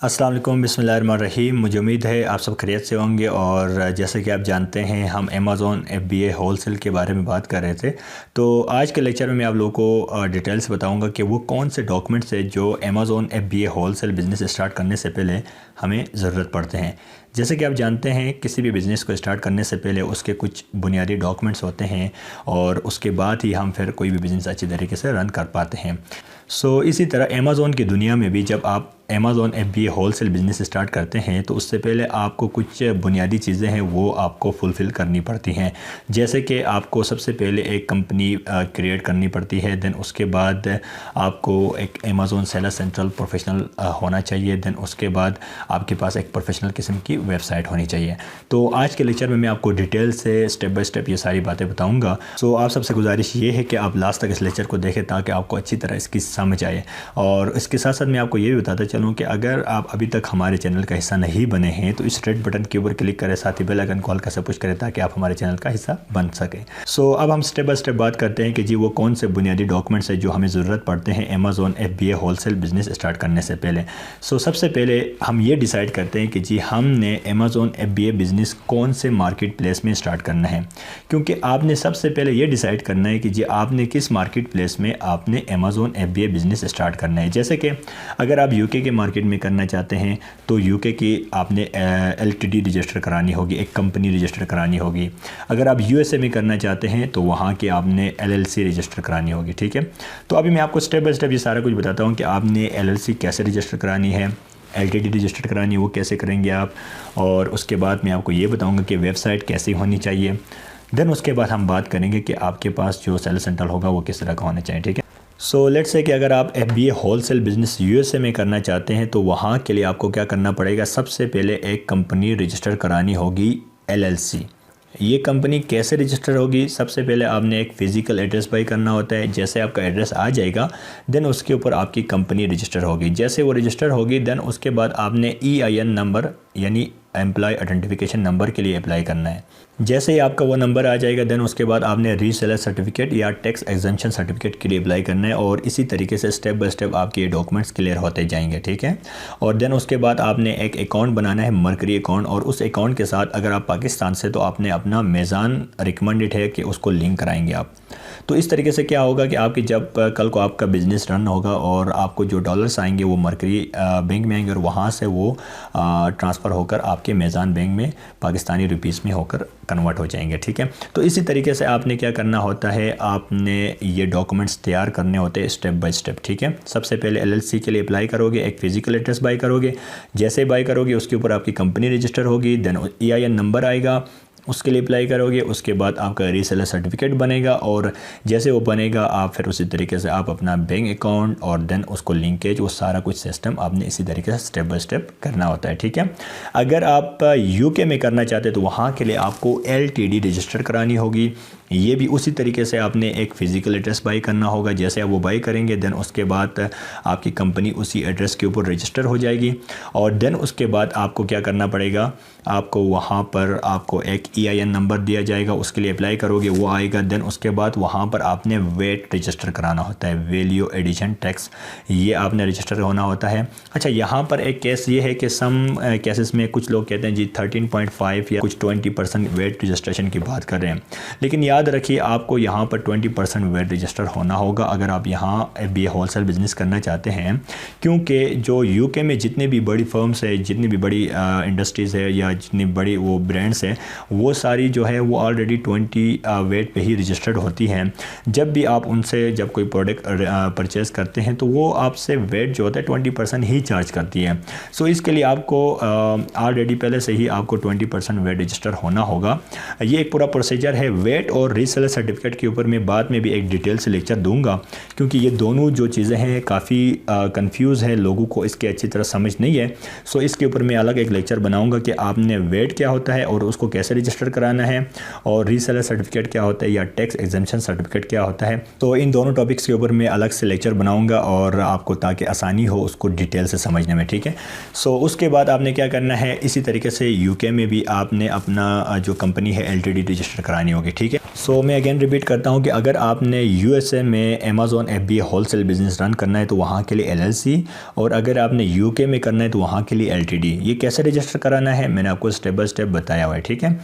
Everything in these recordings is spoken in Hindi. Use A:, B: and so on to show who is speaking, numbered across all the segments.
A: अस्सलाम वालेकुम, बिस्मिल्लाहिर्रहमानिर्रहीम। मुझे उम्मीद है आप सब खैरियत से होंगे। और जैसे कि आप जानते हैं, हम अमेज़ॉन FBA होलसेल के बारे में बात कर रहे थे। तो आज के लेक्चर में मैं आप लोगों को डिटेल से बताऊंगा कि वो कौन से डॉक्यूमेंट्स है जो Amazon FBA wholesale business start करने से पहले हमें ज़रूरत पड़ते हैं। जैसे कि आप जानते हैं, किसी भी बिज़नेस को स्टार्ट करने से पहले उसके कुछ बुनियादी डॉक्यूमेंट्स होते हैं और उसके बाद ही हम फिर कोई भी बिज़नेस अच्छी तरीके से रन कर पाते हैं। इसी तरह अमेज़ॉन की दुनिया में भी जब आप Amazon FBA wholesale business start करते हैं तो उससे पहले आपको कुछ बुनियादी चीज़ें हैं वो आपको फुलफ़िल करनी पड़ती हैं। जैसे कि आपको सबसे पहले एक कंपनी क्रिएट करनी पड़ती है। देन उसके बाद आपको एक अमेज़ॉन सेलर सेंट्रल प्रोफेशनल होना चाहिए। देन उसके बाद आपके पास एक प्रोफेशनल किस्म की वेबसाइट होनी चाहिए। तो आज के लेक्चर में मैं आपको डिटेल से स्टेप बाय स्टेप ये सारी बातें बताऊँगा। आप सबसे गुजारिश ये है कि आप लास्ट तक इस लेक्चर को देखें ताकि आपको अच्छी तरह इसकी समझ आए। और इसके साथ साथ मैं आपको ये भी बताता चलूँ कि अगर आप अभी तक हमारे चैनल का हिस्सा नहीं बने हैं तो इस रेड बटन के ऊपर क्लिक करें, साथ ही बेल आइकन कॉल का पुश करें ताकि आप हमारे चैनल का हिस्सा बन सकें। अब हम स्टेप बाय स्टेप बात करते हैं कि जी वो कौन से बुनियादी डॉक्यूमेंट्स है जो हमें ज़रूरत पड़ते हैं Amazon FBA wholesale business start करने से पहले। सबसे पहले हम ये डिसाइड करते हैं कि जी हमने अमेज़ॉन FBA बिज़नेस कौन से मार्केट प्लेस में स्टार्ट करना है। क्योंकि आपने सबसे पहले ये डिसाइड करना है कि जी आपने किस मार्केट प्लेस में आपने अमेज़ॉन FBA बिज़नेस स्टार्ट करना है। जैसे कि अगर आप UK के मार्केट में करना चाहते हैं तो UK की आपने LTD रजिस्टर करानी होगी, एक कंपनी रजिस्टर करानी होगी। अगर आप USA में करना चाहते हैं तो वहाँ की आपने LLC रजिस्टर करानी होगी। ठीक है, तो अभी मैं आपको स्टेप बाय स्टेप ये सारा कुछ बताता हूँ कि आपने LLC कैसे रजिस्टर करानी है, LTD रजिस्टर करानी है वो कैसे करेंगे आप, और उसके बाद मैं आपको ये बताऊँगा कि वेबसाइट कैसी होनी चाहिए। देन उसके बाद हम बात करेंगे कि आपके पास जो सेलर सेंटर होगा वो किस तरह का होना चाहिए। ठीक है, लेट्स से कि अगर आप FBA होलसेल बिज़नेस USA में करना चाहते हैं तो वहाँ के लिए आपको क्या करना पड़ेगा। सबसे पहले एक कंपनी रजिस्टर करानी होगी LLC। ये कंपनी कैसे रजिस्टर होगी, सबसे पहले आपने एक फ़िज़िकल एड्रेस बाई करना होता है। जैसे आपका एड्रेस आ जाएगा देन उसके ऊपर आपकी कंपनी रजिस्टर होगी। जैसे वो रजिस्टर होगी देन उसके बाद आपने EIN नंबर यानी एम्प्लॉय आइडेंटिफिकेशन नंबर के लिए अप्लाई करना है। जैसे ही आपका वो नंबर आ जाएगा देन उसके बाद आपने रीसेलर सर्टिफिकेट या टैक्स एग्जम्पशन सर्टिफिकेट के लिए अप्लाई करना है। और इसी तरीके से स्टेप बाय स्टेप आपके ये डॉक्यूमेंट्स क्लियर होते जाएंगे। ठीक है, और देन उसके बाद आपने एक अकाउंट बनाना है, मरकरी अकाउंट, और उस अकाउंट के साथ अगर आप पाकिस्तान से तो आपने अपना मेज़ान रिकमेंडेड है कि उसको लिंक कराएंगे आप। तो इस तरीके से क्या होगा कि आपकी जब कल को आपका बिज़नेस रन होगा और आपको जो डॉलर्स आएंगे वो मरकरी बैंक में आएंगे और वहाँ से वो ट्रांसफ़र होकर आपके मेज़ान बैंक में पाकिस्तानी रुपीस में होकर कन्वर्ट हो जाएंगे। ठीक है, तो इसी तरीके से आपने क्या करना होता है, आपने ये डॉक्यूमेंट्स तैयार करने होते हैं स्टेप बाय स्टेप। ठीक है, सबसे पहले LLC के लिए अप्लाई करोगे, एक फ़िज़िकल एड्रेस बाई करोगे। जैसे बाई करोगे उसके ऊपर आपकी कंपनी रजिस्टर होगी, देन EIN नंबर आएगा, उसके लिए अप्लाई करोगे। उसके बाद आपका रीसेलर सर्टिफिकेट बनेगा और जैसे वो बनेगा आप फिर उसी तरीके से आप अपना बैंक अकाउंट और देन उसको लिंकेज, वो सारा कुछ सिस्टम आपने इसी तरीके से स्टेप बाय स्टेप करना होता है। ठीक है, अगर आप UK में करना चाहते हैं तो वहाँ के लिए आपको LTD रजिस्टर करानी होगी। ये भी उसी तरीके से आपने एक फ़िज़िकल एड्रेस बाई करना होगा। जैसे आप वो बाई करेंगे देन उसके बाद आपकी कंपनी उसी एड्रेस के ऊपर रजिस्टर हो जाएगी। और देन उसके बाद आपको क्या करना पड़ेगा, आपको वहाँ पर आपको एक EIN नंबर दिया जाएगा, उसके लिए अप्लाई करोगे वो आएगा। देन उसके बाद वहाँ पर आपने वेट रजिस्टर कराना होता है, वैल्यू एडिशन टैक्स, ये आपने रजिस्टर होना होता है। अच्छा, यहाँ पर एक केस ये है कि सम केसेस में कुछ लोग कहते हैं जी 13.5 या कुछ 20% वेट रजिस्ट्रेशन की बात कर रहे हैं, लेकिन याद रखिए आपको यहाँ पर 20% वेट रजिस्टर होना होगा अगर आप यहाँ FBA होलसेल बिज़नेस करना चाहते हैं। क्योंकि जो UK में जितनी भी बड़ी फर्म्स है, जितनी भी बड़ी इंडस्ट्रीज़ है या जितनी बड़ी वो ब्रांड्स हैं, वो सारी जो है वो ऑलरेडी 20 वेट पे ही रजिस्टर्ड होती हैं। जब भी आप उनसे जब कोई प्रोडक्ट परचेज़ करते हैं तो वो आपसे वेट जो होता है 20% ही चार्ज करती है। इसके लिए आपको ऑलरेडी पहले से ही आपको 20% वेट रजिस्टर होना होगा। ये एक पूरा प्रोसीजर है। वेट और रीसेलर सर्टिफिकेट के ऊपर मैं बाद में भी एक डिटेल से लेक्चर दूंगा, क्योंकि ये दोनों जो चीज़ें हैं काफ़ी कंफ्यूज है, लोगों को इसके अच्छी तरह समझ नहीं है। इसके ऊपर मैं अलग एक लेक्चर बनाऊंगा कि आपने वेट क्या होता है और उसको कैसे रजिस्टर कराना है, और रीसेलर सर्टिफिकेट क्या होता है या टैक्स एग्जम्पशन सर्टिफिकेट क्या होता है। तो इन दोनों टॉपिक्स के ऊपर मैं अलग से लेक्चर बनाऊंगा और आपको ताकि आसानी हो उसको डिटेल से समझने में। ठीक है, उसके बाद आपने क्या करना है, इसी तरीके से UK में भी आपने अपना जो कंपनी है LTD रजिस्टर करानी होगी। ठीक है, मैं अगेन रिपीट करता हूँ कि अगर आपने यूएसए में Amazon FBA wholesale business run करना है तो वहाँ के लिए LLC, और अगर आपने यूके में करना है तो वहाँ के लिए LTD। ये कैसे रजिस्टर कराना है मैंने आपको स्टेप बाय स्टेप बताया हुआ है, ठीक है।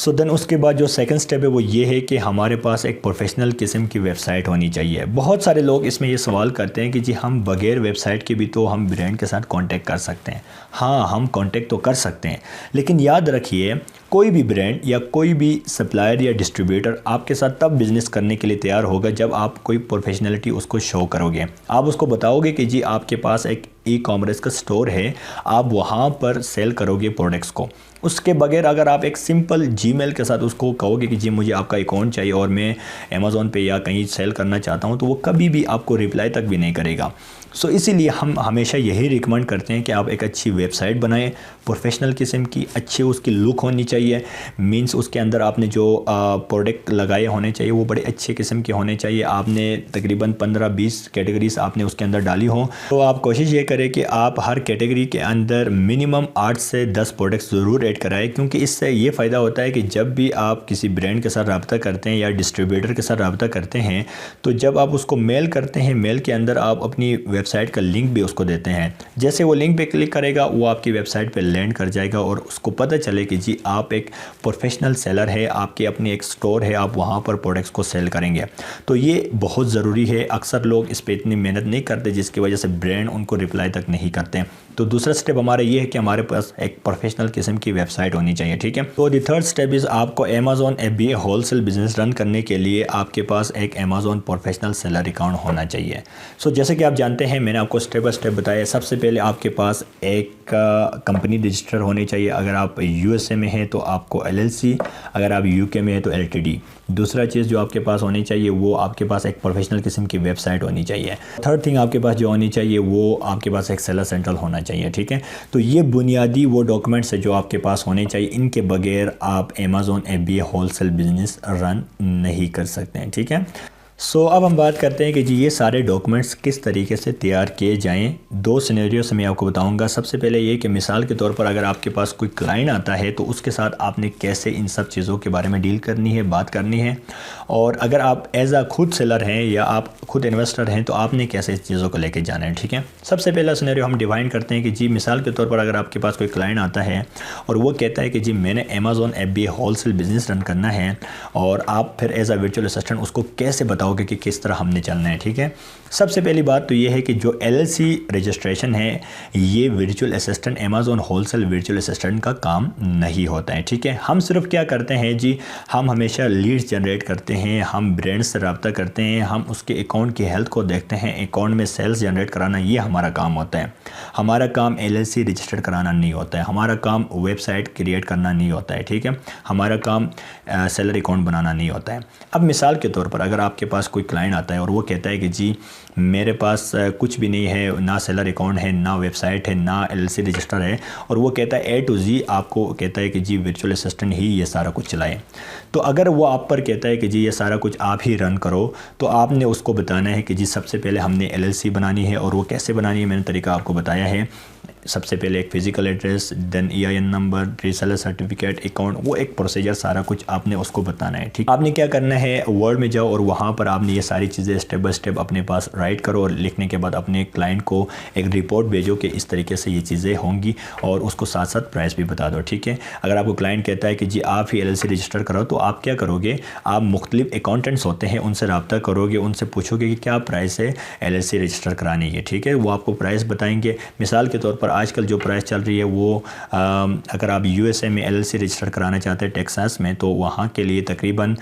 A: देन उसके बाद जो सेकंड स्टेप है वो ये है कि हमारे पास एक प्रोफेशनल किस्म की वेबसाइट होनी चाहिए। बहुत सारे लोग इसमें ये सवाल करते हैं कि जी हम बगैर वेबसाइट के भी तो हम ब्रांड के साथ कांटेक्ट कर सकते हैं। हाँ, हम कांटेक्ट तो कर सकते हैं, लेकिन याद रखिए कोई भी ब्रांड या कोई भी सप्लायर या डिस्ट्रीब्यूटर आपके साथ तब बिज़नेस करने के लिए तैयार होगा जब आप कोई प्रोफेशनलिटी उसको शो करोगे। आप उसको बताओगे कि जी आपके पास एक ई-कॉमर्स का स्टोर है, आप वहाँ पर सेल करोगे प्रोडक्ट्स को। उसके बगैर अगर आप एक सिंपल जीमेल के साथ उसको कहोगे कि जी मुझे आपका अकाउंट चाहिए और मैं अमेज़ॉन पे या कहीं सेल करना चाहता हूँ, तो वो कभी भी आपको रिप्लाई तक भी नहीं करेगा। इसीलिए हम हमेशा यही रिकमेंड करते हैं कि आप एक अच्छी वेबसाइट बनाएं, प्रोफेशनल किस्म की, अच्छी उसकी लुक होनी चाहिए। मींस उसके अंदर आपने जो प्रोडक्ट लगाए होने चाहिए वो बड़े अच्छे किस्म के होने चाहिए। आपने तकरीबन 15-20 कैटेगरीज आपने उसके अंदर डाली हो, तो आप कोशिश ये करें कि आप हर कैटेगरी के अंदर मिनिमम 8 से 10 प्रोडक्ट्स ज़रूर ऐड कराएं, क्योंकि इससे ये फ़ायदा होता है कि जब भी आप किसी ब्रांड के साथ रब्ता करते हैं या डिस्ट्रीब्यूटर के साथ रब्ता करते हैं, तो जब आप उसको मेल करते हैं, मेल के अंदर आप अपनी वेबसाइट का लिंक भी उसको देते हैं। जैसे वो लिंक पे क्लिक करेगा वो आपकी वेबसाइट पे लैंड कर जाएगा और उसको पता चले कि जी आप एक प्रोफेशनल सेलर है, आपकी अपनी एक स्टोर है, आप वहाँ पर प्रोडक्ट्स को सेल करेंगे। तो ये बहुत ज़रूरी है। अक्सर लोग इस पर इतनी मेहनत नहीं करते जिसकी वजह से ब्रांड उनको रिप्लाई तक नहीं करते। तो दूसरा स्टेप हमारा ये है कि हमारे पास एक प्रोफेशनल किस्म की वेबसाइट होनी चाहिए, ठीक है। तो द थर्ड स्टेप इज़ आपको Amazon FBA wholesale business run करने के लिए आपके पास एक अमेज़ॉन प्रोफेशनल सेलर अकाउंट होना चाहिए। जैसे कि आप जानते हैं मैंने आपको स्टेप बाय स्टेप बताया। सबसे पहले आपके पास एक कंपनी रजिस्टर होनी चाहिए। अगर आप USA में हैं तो आपको LLC, अगर आप UK में हैं तो LTD। दूसरा चीज़ जो आपके पास होनी चाहिए वो आपके पास एक प्रोफेशनल किस्म की वेबसाइट होनी चाहिए। थर्ड थिंग आपके पास जो होनी चाहिए वो आपके पास एक सेलर सेंट्रल होना चाहिए, ठीक है। तो ये बुनियादी वो डॉक्यूमेंट्स है जो आपके पास होने चाहिए। इनके बगैर आप Amazon FBA wholesale business run नहीं कर सकते हैं, ठीक है। अब हम बात करते हैं कि जी ये सारे डॉक्यूमेंट्स किस तरीके से तैयार किए जाएं। दो सिनेरियो से मैं आपको बताऊंगा। सबसे पहले ये कि मिसाल के तौर पर अगर आपके पास कोई क्लाइंट आता है तो उसके साथ आपने कैसे इन सब चीज़ों के बारे में डील करनी है, बात करनी है। और अगर आप एज आ खुद सेलर हैं या आप खुद इन्वेस्टर हैं तो आपने कैसे इस चीज़ों को लेके जाना है, ठीक है। सबसे पहला सिनेरियो हम डिफाइन करते हैं कि जी मिसाल के तौर पर अगर आपके पास कोई क्लाइंट आता है और वो कहता है कि जी मैंने Amazon FBA wholesale business run करना है, और आप फिर एज आ वर्चुअल असिस्टेंट उसको कैसे बताओगे कि किस तरह हमने चलना है, ठीक है। सबसे पहली बात तो ये है कि जो LLC रजिस्ट्रेशन है ये virtual assistant Amazon wholesale virtual assistant का काम नहीं होता है, ठीक है। हम सिर्फ क्या करते हैं जी, हम हमेशा लीड्स जनरेट करते हैं, हम ब्रांड से रब्ता करते हैं, हम उसके अकाउंट की हेल्थ को देखते हैं, अकाउंट में सेल्स जनरेट कराना ये हमारा काम होता है। हमारा काम LLC रजिस्टर्ड कराना नहीं होता है, हमारा काम वेबसाइट क्रिएट करना नहीं होता है, ठीक है। हमारा काम सेलर अकाउंट बनाना नहीं होता है। अब मिसाल के तौर पर अगर आपके पास कोई क्लाइंट आता है और वो कहता है कि जी मेरे पास कुछ भी नहीं है, ना सेलर अकाउंट है, ना वेबसाइट है, ना LLC रजिस्टर है, और वो कहता है A to Z आपको कहता है कि जी वर्चुअल असिस्टेंट ही ये सारा कुछ चलाए। तो अगर वो आप पर कहता है कि जी ये सारा कुछ आप ही रन करो, तो आपने उसको बताना है कि जी सबसे पहले हमने LLC बनानी है, और वो कैसे बनानी है मैंने तरीका आपको बताया है। सबसे पहले एक physical address, then EIN number, reseller certificate, account, वो एक प्रोसीजर सारा कुछ आपने उसको बताना है, ठीक। आपने क्या करना है, वर्ड में जाओ और वहाँ पर आपने ये सारी चीज़ें स्टेप बाय स्टेप अपने पास राइट करो, और लिखने के बाद अपने क्लाइंट को एक रिपोर्ट भेजो कि इस तरीके से ये चीज़ें होंगी, और उसको साथ साथ प्राइस भी बता दो, ठीक है। अगर आपको क्लाइंट कहता है कि जी आप ही LLC रजिस्टर करो, तो आप क्या करोगे, आप मुख्तलिफ अकाउंटेंट्स होते हैं उनसे रब्ता करोगे, उनसे पूछोगे कि क्या प्राइस है LLC रजिस्टर कराने की, ठीक है। वो आपको प्राइस बताएंगे। मिसाल के तौर पर आजकल जो प्राइस चल रही है वो अगर आप USA में LLC रजिस्टर कराना चाहते हैं टेक्सास में, तो वहाँ के लिए तकरीबन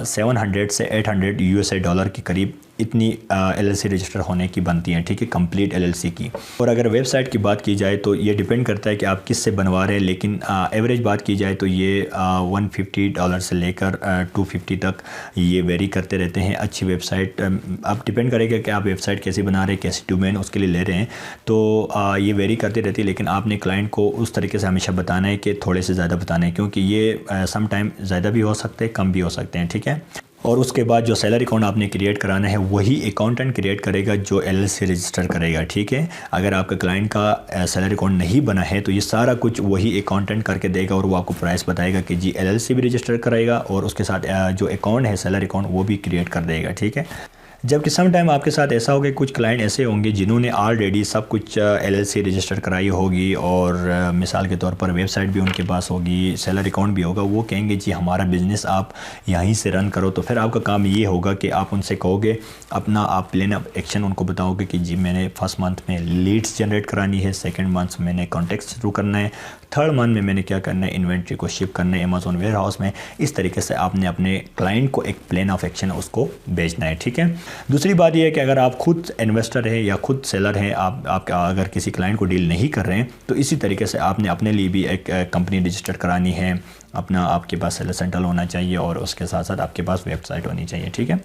A: 700 से 800 USA डॉलर के करीब इतनी LLC रजिस्टर होने की बनती है, ठीक है, कंप्लीट LLC की। और अगर वेबसाइट की बात की जाए तो ये डिपेंड करता है कि आप किस से बनवा रहे हैं, लेकिन एवरेज बात की जाए तो ये $150 से लेकर 250 तक ये वेरी करते रहते हैं। अच्छी वेबसाइट आप डिपेंड करेगा कि आप वेबसाइट कैसी बना रहे हैं, कैसी डोमेन उसके लिए ले रहे हैं, तो ये वेरी करती रहती है। लेकिन आपने क्लाइंट को उस तरीके से हमेशा बताना है कि थोड़े से ज़्यादा बताना है, क्योंकि ये सम टाइम ज़्यादा भी हो सकते हैं, कम भी हो सकते हैं, ठीक है। और उसके बाद जो सेलर अकाउंट आपने क्रिएट कराना है वही अकाउंटेंट क्रिएट करेगा जो LLC रजिस्टर करेगा, ठीक है। अगर आपका क्लाइंट का सेलर अकाउंट नहीं बना है तो ये सारा कुछ वही अकाउंटेंट करके देगा और वो आपको प्राइस बताएगा कि जी LLC भी रजिस्टर कराएगा और उसके साथ जो अकाउंट है सेलर अकाउंट वो भी क्रिएट कर देगा, ठीक है। जबकि सम टाइम आपके साथ ऐसा होगा, कुछ क्लाइंट ऐसे होंगे जिन्होंने ऑलरेडी सब कुछ LLC रजिस्टर कराई होगी और मिसाल के तौर पर वेबसाइट भी उनके पास होगी, सेलर अकाउंट भी होगा। वो कहेंगे जी हमारा बिज़नेस आप यहीं से रन करो। तो फिर आपका काम ये होगा कि आप उनसे कहोगे अपना, आप प्लान ऑफ एक्शन उनको बताओगे कि जी मैंने फर्स्ट मंथ में लीड्स जनरेट करानी है, सेकेंड मंथ में मैंने कॉन्टेक्ट शुरू करना है, थर्ड मंथ में मैंने क्या करना है, इन्वेंट्री को शिप करना है अमेज़ॉन वेयर हाउस में। इस तरीके से आपने अपने क्लाइंट को एक प्लान ऑफ एक्शन उसको भेजना है, ठीक है। दूसरी बात यह है कि अगर आप खुद इन्वेस्टर हैं या खुद सेलर हैं, आप अगर किसी क्लाइंट को डील नहीं कर रहे हैं तो इसी तरीके से आपने अपने लिए भी एक कंपनी रजिस्टर करानी है। अपना आपके पास सेलर सेंट्रल होना चाहिए और उसके साथ साथ आपके पास वेबसाइट होनी चाहिए, ठीक है।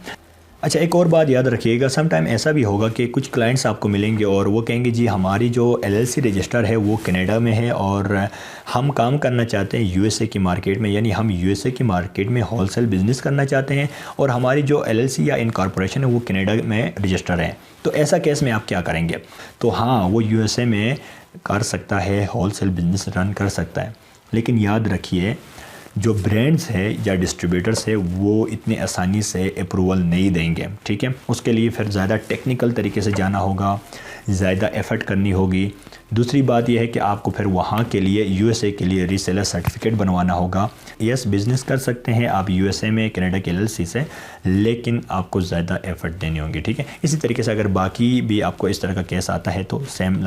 A: अच्छा, एक और बात याद रखिएगा, सम टाइम ऐसा भी होगा कि कुछ क्लाइंट्स आपको मिलेंगे और वो कहेंगे जी हमारी जो LLC रजिस्टर है वो कनाडा में है और हम काम करना चाहते हैं USA की मार्केट में, यानी हम USA की मार्केट में होलसेल बिज़नेस करना चाहते हैं और हमारी जो LLC या इनकॉर्पोरेशन है वो कनाडा में रजिस्टर है। तो ऐसा केस में आप क्या करेंगे? तो हाँ, वो USA में कर सकता है, होलसेल बिज़नेस रन कर सकता है, लेकिन याद रखिए जो ब्रांड्स है या डिस्ट्रीब्यूटर्स है वो इतने आसानी से अप्रूवल नहीं देंगे, ठीक है। उसके लिए फिर ज़्यादा टेक्निकल तरीके से जाना होगा, ज़्यादा एफर्ट करनी होगी। दूसरी बात यह है कि आपको फिर वहाँ के लिए USA के लिए रीसेलर सर्टिफिकेट बनवाना होगा। यस, बिज़नेस कर सकते हैं आप USA में कनाडा के LLC से, लेकिन आपको ज़्यादा एफर्ट देनी होगी, ठीक है। इसी तरीके से अगर बाकी भी आपको इस तरह का केस आता है तो सेम।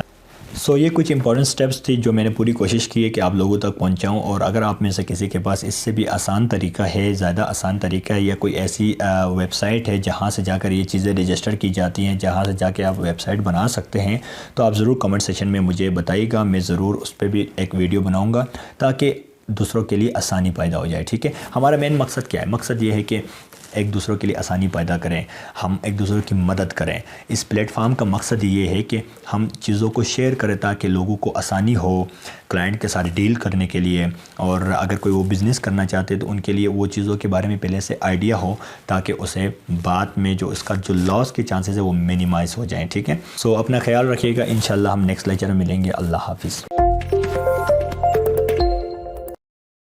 A: ये कुछ इंपॉर्टेंट स्टेप्स थी जो मैंने पूरी कोशिश की है कि आप लोगों तक पहुंचाऊं। और अगर आप में से किसी के पास इससे भी आसान तरीका है, ज़्यादा आसान तरीका है, या कोई ऐसी वेबसाइट है जहां से जाकर ये चीज़ें रजिस्टर की जाती हैं, जहां से जाके आप वेबसाइट बना सकते हैं, तो आप ज़रूर कमेंट सेशन में मुझे बताइएगा। मैं ज़रूर उस पर भी एक वीडियो बनाऊँगा ताकि दूसरों के लिए आसानी पैदा हो जाए, ठीक है। हमारा मेन मकसद क्या है? मकसद ये है कि एक दूसरों के लिए आसानी पैदा करें, हम एक दूसरों की मदद करें। इस प्लेटफॉर्म का मकसद ये है कि हम चीज़ों को शेयर करें ताकि लोगों को आसानी हो क्लाइंट के साथ डील करने के लिए, और अगर कोई वो बिज़नेस करना चाहते तो उनके लिए वो चीज़ों के बारे में पहले से आइडिया हो ताकि उसे बाद में जो इसका जो लॉस के चांसेस है वो मिनिमाइज़ हो जाएँ, ठीक है। अपना ख्याल रखिएगा। इंशाल्लाह हम नेक्स्ट लेक्चर में मिलेंगे। अल्लाह हाफिज़।